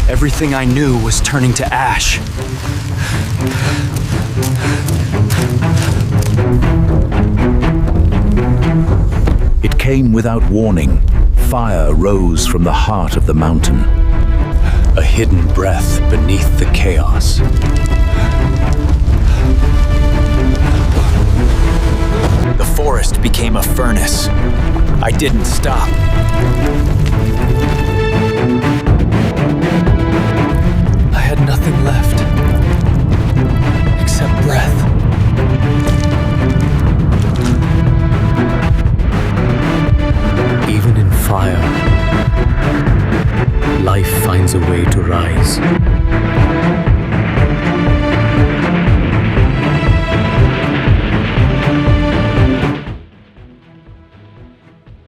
Everything I knew was turning to ash. It came without warning. Fire rose from the heart of the mountain. A hidden breath beneath the chaos. The forest became a furnace. I didn't stop. I had nothing left except breath. Even in fire, life finds a way to rise.